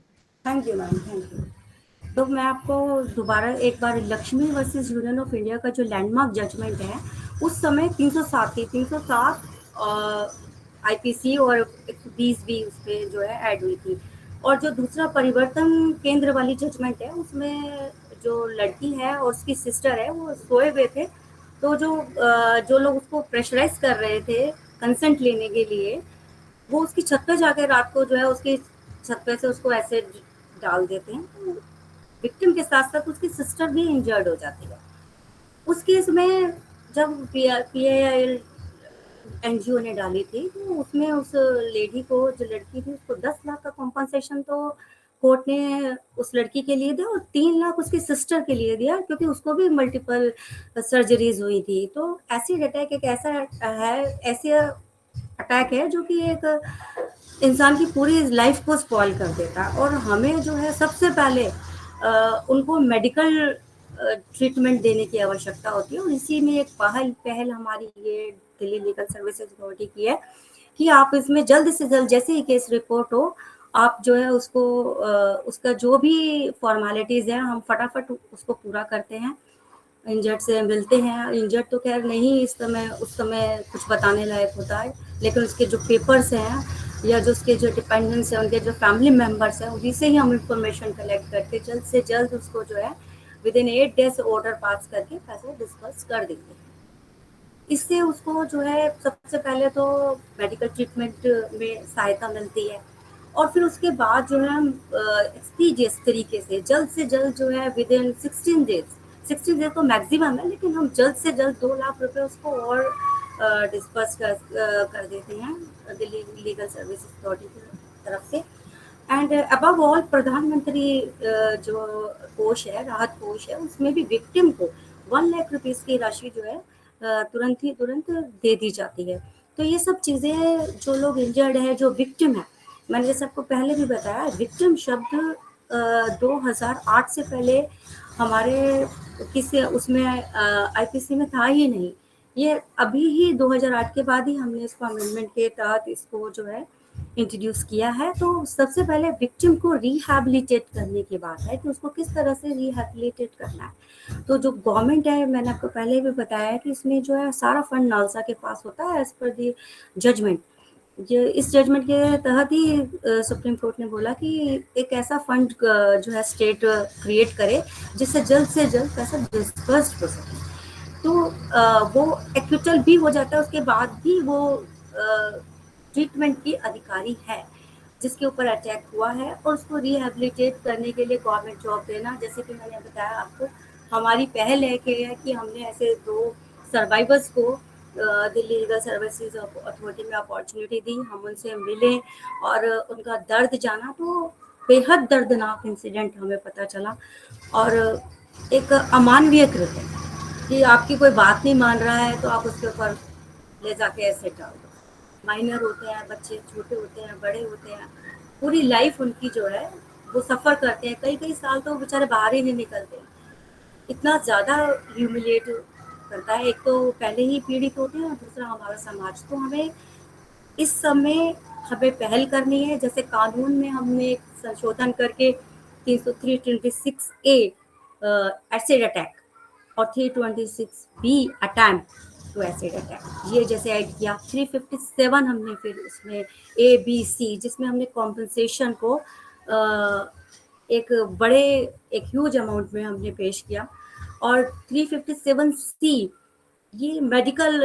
Thank you ma'am, thank you. तो मैं आपको दोबारा एक बार Lakshmi versus union of India का जो लैंडमार्क जजमेंट है, उस समय 307 थी, 307 आईपीसी और 120 भी उस पर जो है ऐड हुई थी। और जो दूसरा परिवर्तन केंद्र वाली जजमेंट है, उसमें जो लड़की है और उसकी सिस्टर है वो सोए हुए थे, तो जो लोग उसको प्रेशराइज कर रहे थे कंसेंट लेने के लिए, वो उसकी छत पे जाकर रात को जो है उसकी छत पे से उसको एसिड डाल देते हैं। तो विक्टिम के साथ साथ उसकी सिस्टर भी इंजर्ड हो जाती है। उस केस में जब पीआईएल एनजीओ ने डाली थी, तो उसमें उस लेडी को, जो लड़की थी, उसको 10 लाख का कॉम्पनसेशन तो कोर्ट ने उस लड़की के लिए दिया और 3 लाख उसकी सिस्टर के लिए दिया, क्योंकि उसको भी मल्टीपल सर्जरीज हुई थी। तो एसिड अटैक एक ऐसा है, ऐसे अटैक है जो कि एक इंसान की पूरी लाइफ को स्पॉइल कर देता है। और हमें जो है सबसे पहले उनको मेडिकल ट्रीटमेंट देने की आवश्यकता होती है। और इसी में एक पहल हमारी ये दिल्ली लीगल सर्विसेज अथॉरिटी की है कि आप इसमें जल्द से जल्द, जैसे ही केस रिपोर्ट हो, आप जो है उसको उसका जो भी फॉर्मेलिटीज़ है, हम फटाफट उसको पूरा करते हैं। इंजर्ड से मिलते हैं। इंजर्ड तो खैर नहीं इस समय, उस समय कुछ बताने लायक होता है, लेकिन उसके जो पेपर्स हैं या जो उसके जो डिपेंडेंट्स हैं, उनके जो फैमिली मेम्बर्स हैं, उन्हीं से ही हम इंफॉर्मेशन कलेक्ट करके जल्द से जल्द उसको जो है विदिन 8 डेज ऑर्डर पास करके पैसे डिस्पर्स कर देते हैं। इससे उसको जो है सबसे पहले तो मेडिकल ट्रीटमेंट में सहायता मिलती है, और फिर उसके बाद जो है हम एक्सपीडियस तरीके से जल्द जो है विदिन 16 डेज तो मैक्सिमम है, लेकिन हम जल्द से जल्द 2 लाख रुपए उसको और डिस्पर्स कर देते हैं दिल्ली लीगल सर्विस अथॉरिटी की तरफ से। एंड अबव ऑल प्रधानमंत्री जो कोष है, राहत कोष है, उसमें भी विक्टिम को 1 लाख रुपीस की राशि जो है तुरंत दे दी जाती है। तो ये सब चीज़ें, जो लोग इंजर्ड है, जो विक्टिम है, मैंने जैसे आपको पहले भी बताया, विक्टिम शब्द 2008 से पहले हमारे किसी उसमें आईपीसी में था ही नहीं। ये अभी ही 2008 के बाद ही हमने इसको अमेंडमेंट के तहत इसको जो है इंट्रोड्यूस किया है। तो सबसे पहले विक्टिम को रिहैबिलिटेट करने की बात है कि उसको किस तरह से रिहैबिलिटेट करना है। तो जो गवर्नमेंट है, मैंने आपको पहले भी बताया कि इसमें जो है सारा फंड नालसा के पास होता है एज पर दी जजमेंट। इस जजमेंट के तहत ही सुप्रीम कोर्ट ने बोला कि एक ऐसा फंड जो है स्टेट क्रिएट करे जिससे जल्द से जल्द पैसा डिस्पर्स हो सके। तो वो एक्विटल भी हो जाता है, उसके बाद भी वो ट्रीटमेंट की अधिकारी है जिसके ऊपर अटैक हुआ है, और उसको रिहैबिलिटेट करने के लिए गवर्नमेंट जॉब देना, जैसे कि मैंने बताया आपको, हमारी पहल है कि हमने ऐसे 2 सर्वाइवर्स को दिल्ली लीगल सर्विसेज अथॉरिटी में अपॉर्चुनिटी दी, हम उनसे मिले और उनका दर्द जाना। तो बेहद दर्दनाक इंसिडेंट हमें पता चला, और एक अमानवीय कृत्य है कि आपकी कोई बात नहीं मान रहा है तो आप उसके ऊपर ले जाके ऐसे डाल दो। माइनर होते हैं बच्चे, छोटे होते हैं, बड़े होते हैं, पूरी लाइफ उनकी जो है वो सफ़र करते हैं, कई साल तो बेचारे बाहर ही नहीं निकलते। इतना ज़्यादा ह्यूमिलिएट करता है, एक तो पहले ही पीड़ित होते हैं और दूसरा हमारा समाज। तो हमें इस समय पहल करनी है। जैसे कानून में हमने एक संशोधन करके 326A एसिड अटैक और 326B attempt to acid attack, ये जैसे ऐड किया। 357 हमने फिर उसमें ABC, जिसमें हमने कॉम्पनसेशन को एक ह्यूज अमाउंट में हमने पेश किया। और 357C ये मेडिकल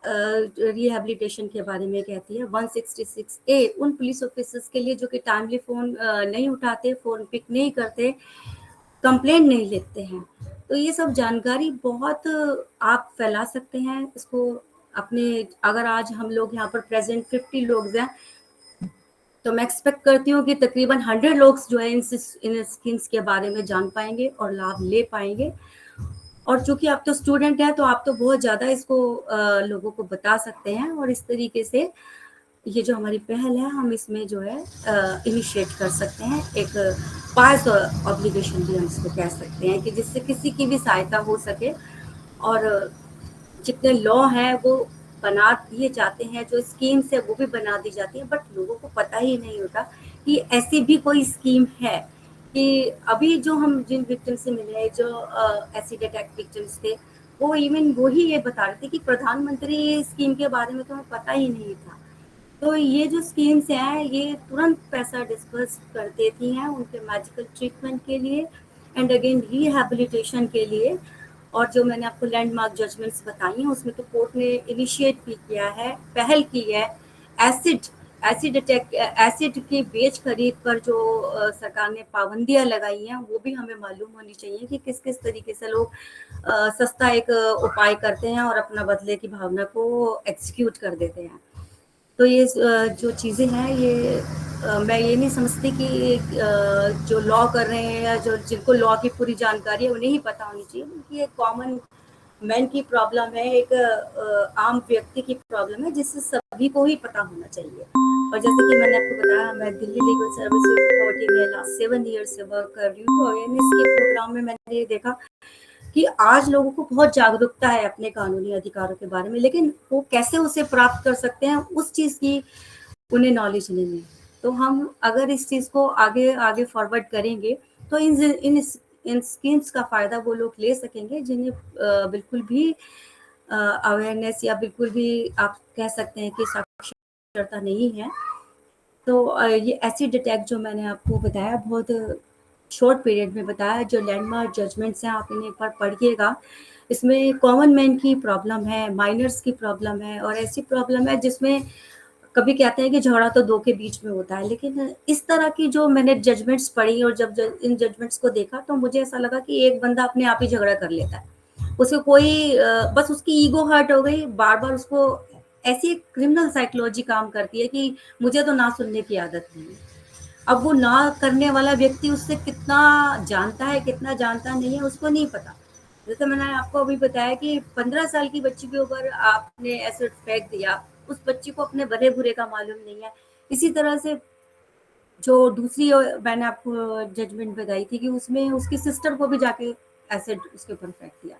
रिहैबिलिटेशन के बारे में कहती है। 166A उन पुलिस ऑफिसर्स के लिए जो कि टाइमली फ़ोन नहीं उठाते, फ़ोन पिक नहीं करते, कंप्लेंट नहीं लिखते हैं। तो ये सब जानकारी बहुत आप फैला सकते हैं इसको अपने। अगर आज हम लोग यहाँ पर प्रेजेंट 50 लोग हैं, तो मैं एक्सपेक्ट करती हूँ कि तकरीबन 100 लोग जो है इन स्कीम्स के बारे में जान पाएंगे और लाभ ले पाएंगे। और चूंकि आप तो स्टूडेंट हैं, तो आप तो बहुत ज़्यादा इसको लोगों को बता सकते हैं। और इस तरीके से ये जो हमारी पहल है, हम इसमें जो है इनिशिएट कर सकते हैं। एक पास ऑब्लिगेशन भी हम इसको कह सकते हैं कि जिससे किसी की भी सहायता हो सके। और जितने लॉ हैं वो बना दिए जाते हैं, जो स्कीम्स है वो भी बना दी जाती है, बट लोगों को पता ही नहीं होता कि ऐसी भी कोई स्कीम है कि अभी जो हम जिन विक्टिम से मिले हैं, जो एसिड अटैक विक्टिम्स थे, वो इवन वो ही ये बता रहे थे कि प्रधानमंत्री स्कीम के बारे में तो हमें पता ही नहीं था। तो ये जो स्कीम्स हैं, ये तुरंत पैसा डिस्पर्स कर देती हैं उनके मेडिकल ट्रीटमेंट के लिए एंड अगेन रिहैबिलिटेशन के लिए। और जो मैंने आपको लैंडमार्क जजमेंट्स बताई हैं, उसमें तो कोर्ट ने इनिशिएट भी किया है, पहल की है। एसिड की बेच खरीद पर जो सरकार ने पाबंदियां लगाई हैं, वो भी हमें मालूम होनी चाहिए कि किस किस तरीके से लोग सस्ता एक उपाय करते हैं और अपना बदले की भावना को एग्जीक्यूट कर देते हैं। तो ये जो चीज़ें हैं, ये मैं ये नहीं समझती कि जो लॉ कर रहे हैं या जो जिनको लॉ की पूरी जानकारी है उन्हें ही पता होनी चाहिए, बल्कि ये कॉमन मैन की प्रॉब्लम है, एक आम व्यक्ति की प्रॉब्लम है, जिससे सभी को ही पता होना चाहिए। और जैसे कि मैंने आपको बताया, मैं दिल्ली लीगल सर्विसेज अथॉरिटी में लास्ट 7 ईयर्स से वर्क कर रही हूँ। तो अवेयरनेस के प्रोग्राम में मैंने ये देखा कि आज लोगों को बहुत जागरूकता है अपने कानूनी अधिकारों के बारे में, लेकिन वो कैसे उसे प्राप्त कर सकते हैं, उस चीज़ की उन्हें नॉलेज नहीं है। तो हम अगर इस चीज़ को आगे आगे फॉरवर्ड करेंगे, तो इन स्कीम्स का फ़ायदा वो लोग ले सकेंगे जिन्हें बिल्कुल भी अवेयरनेस या बिल्कुल भी आप कह सकते हैं कि साक्षरता नहीं है। तो ये एसिड अटैक जो मैंने आपको बताया, बहुत शॉर्ट पीरियड में बताया, जो लैंडमार्क जजमेंट्स हैं, आप इन्हें एक बार पढ़िएगा। इसमें कॉमन मैन की प्रॉब्लम है, माइनर्स की प्रॉब्लम है, और ऐसी प्रॉब्लम है जिसमें कभी कहते हैं कि झगड़ा तो दो के बीच में होता है, लेकिन इस तरह की जो मैंने जजमेंट्स पढ़ी और जब इन जजमेंट्स को देखा, तो मुझे ऐसा लगा कि एक बंदा अपने आप ही झगड़ा कर लेता है। उसे कोई बस उसकी ईगो हर्ट हो गई, बार बार उसको ऐसी क्रिमिनल साइकोलॉजी काम करती है कि मुझे तो ना सुनने की आदत नहीं है। अब वो ना करने वाला व्यक्ति उससे कितना जानता है, कितना जानता नहीं है, उसको नहीं पता। जैसे मैंने आपको अभी बताया कि 15 साल की बच्ची के ऊपर आपने एसिड फेंक दिया, उस बच्ची को अपने भले बुरे का मालूम नहीं है। इसी तरह से जो दूसरी मैंने आपको जजमेंट बताई थी कि उसमें उसकी सिस्टर को भी जाके एसिड उसके ऊपर फेंक दिया।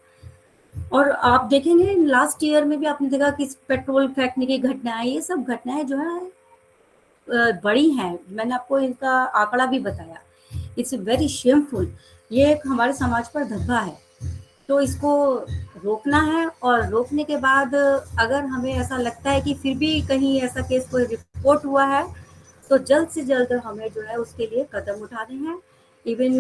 और आप देखेंगे लास्ट ईयर में भी आपने देखा कि पेट्रोल फेंकने की घटनाएं, ये सब घटनाएं जो है बड़ी हैं। मैंने आपको इनका आंकड़ा भी बताया। It's very shameful. ये एक हमारे समाज पर धब्बा है, तो इसको रोकना है। और रोकने के बाद अगर हमें ऐसा लगता है कि फिर भी कहीं ऐसा केस कोई रिपोर्ट हुआ है, तो जल्द से जल्द हमें जो है उसके लिए कदम उठाने हैं। इवन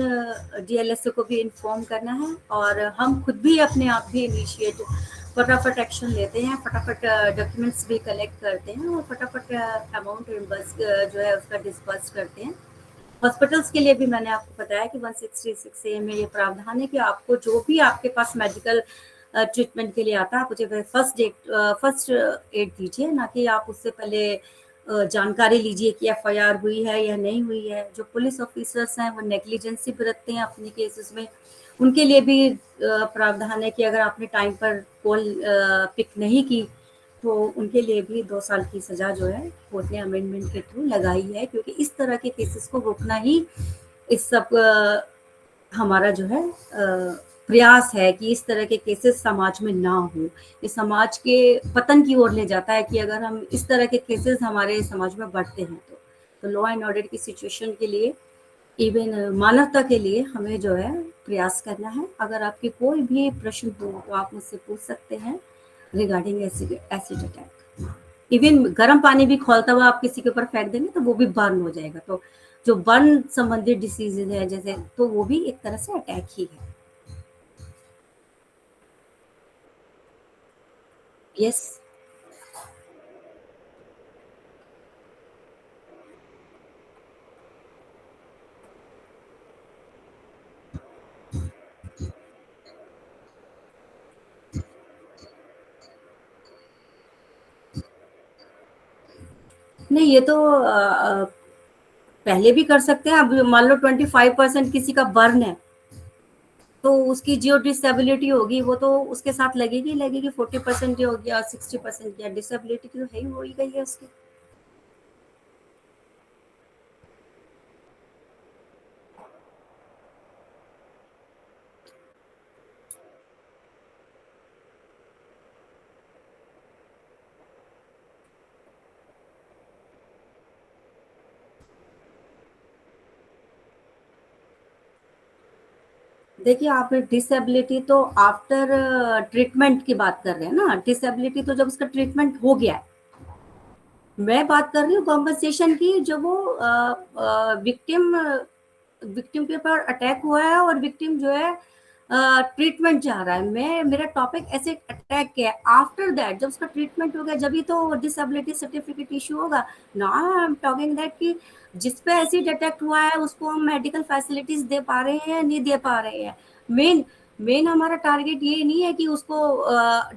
डीएलएसओ को भी इन्फॉर्म करना है, और हम खुद भी अपने आप भी इनिशिएट फटाफट एक्शन लेते हैं, फटाफट डॉक्यूमेंट्स भी कलेक्ट करते हैं, और फटाफट अमाउंट रिम्बर्स जो है उसका डिस्बर्स करते हैं। हॉस्पिटल्स के लिए भी मैंने आपको बताया कि 166 ए में ये प्रावधान है कि आपको जो भी आपके पास मेडिकल ट्रीटमेंट के लिए आता है, आप मुझे फर्स्ट एड दीजिए, ना कि आप उससे पहले जानकारी लीजिए कि एफआईआर हुई है या नहीं हुई है। जो पुलिस ऑफिसर्स हैं वो नेग्लिजेंसी बरतते हैं अपने केसेस में, उनके लिए भी प्रावधान है कि अगर आपने टाइम पर कॉल पिक नहीं की, तो उनके लिए भी 2 साल की सजा जो है कोर्ट ने अमेंडमेंट के थ्रू लगाई है, क्योंकि इस तरह के केसेस को रोकना ही इस सब हमारा जो है प्रयास है कि इस तरह के केसेस समाज में ना हो। ये समाज के पतन की ओर ले जाता है कि अगर हम इस तरह के केसेस हमारे समाज में बढ़ते हैं, तो लॉ एंड ऑर्डर की सिचुएशन के लिए, इवन मानवता के लिए हमें जो है प्रयास करना है। अगर आपके कोई भी प्रश्न हो तो आप मुझसे पूछ सकते हैं रिगार्डिंग एसिड अटैक। इवन गर्म पानी भी खौलता हुआ आप किसी के ऊपर फेंक देंगे तो वो भी बर्न हो जाएगा। तो जो बर्न संबंधित डिसीजेज है जैसे, तो वो भी एक तरह से अटैक ही है। यस। नहीं, ये तो पहले भी कर सकते हैं। अब मान लो 25% किसी का बर्न है, तो उसकी जो डिसेबिलिटी होगी वो तो उसके साथ लगेगी लगेगी। 40% हो गया, 60% गया, डिसेबिलिटी तो है ही, हो ही गई है उसकी। देखिए आपने डिसेबिलिटी तो आफ्टर ट्रीटमेंट की बात कर रहे हैं ना, डिसेबिलिटी तो जब उसका ट्रीटमेंट हो गया है। मैं बात कर रही हूँ कॉम्पनसेशन की, जब वो विक्टिम विक्टिम के ऊपर अटैक हुआ है और विक्टिम जो है ट्रीटमेंट चाह रहा है। मैं मेरा टॉपिक ऐसे अटैक के आफ्टर दैट, जब उसका ट्रीटमेंट हो गया जब ही तो डिसेबिलिटी सर्टिफिकेट इशू होगा। Now I am talking that कि जिस पे एसिड अटैक हुआ है उसको हम मेडिकल फैसिलिटीज दे पा रहे हैं नहीं दे पा रहे हैं। मेन मेन हमारा टारगेट ये नहीं है कि उसको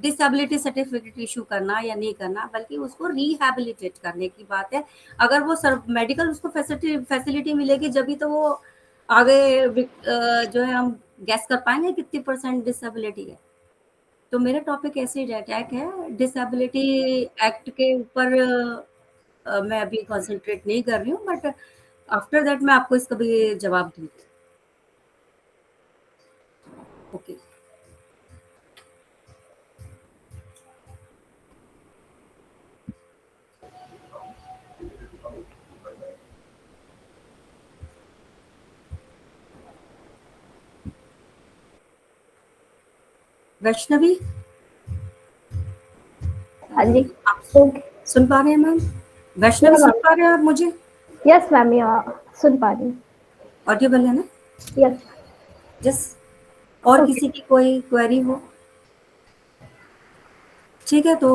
डिसेबिलिटी सर्टिफिकेट इशू करना या नहीं करना, बल्कि उसको रिहैबिलिटेट करने की बात है। अगर वो मेडिकल उसको फैसिलिटी मिलेगी जब तो वो आगे जो है हम गैस कर पाएंगे कितनी परसेंट डिसेबिलिटी है। तो मेरा टॉपिक एसिड अटैक है, डिसेबिलिटी एक्ट के ऊपर मैं अभी कंसंट्रेट नहीं कर रही हूँ, बट आफ्टर दैट मैं आपको इसका भी जवाब दूंगी। ओके वैष्णवी, हाँ जी, आप ओके। सुन पा रहे हैं मैम? वैष्णवी सुन पा रहे हैं आप मुझे? यस मैम, सुन पा रही हूँ। ऑडिबल है ना? यस। यस। और ओके। किसी की कोई क्वेरी हो? ठीक है, तो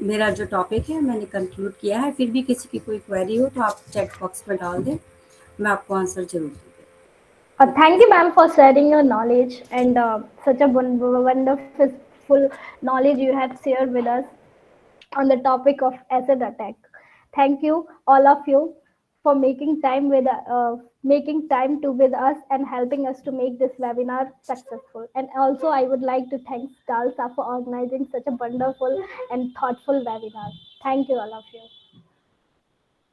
मेरा जो टॉपिक है मैंने कंक्लूड किया है। फिर भी किसी की कोई क्वेरी हो तो आप चैट बॉक्स में डाल दें, मैं आपको आंसर जरूर दूंगी। Thank you, ma'am, for sharing your knowledge and such a wonderful knowledge you have shared with us on the topic of acid attack. Thank you, all of you, for making time to with us and helping us to make this webinar successful. And also, I would like to thank Stalsa for organizing such a wonderful and thoughtful webinar. Thank you, all of you.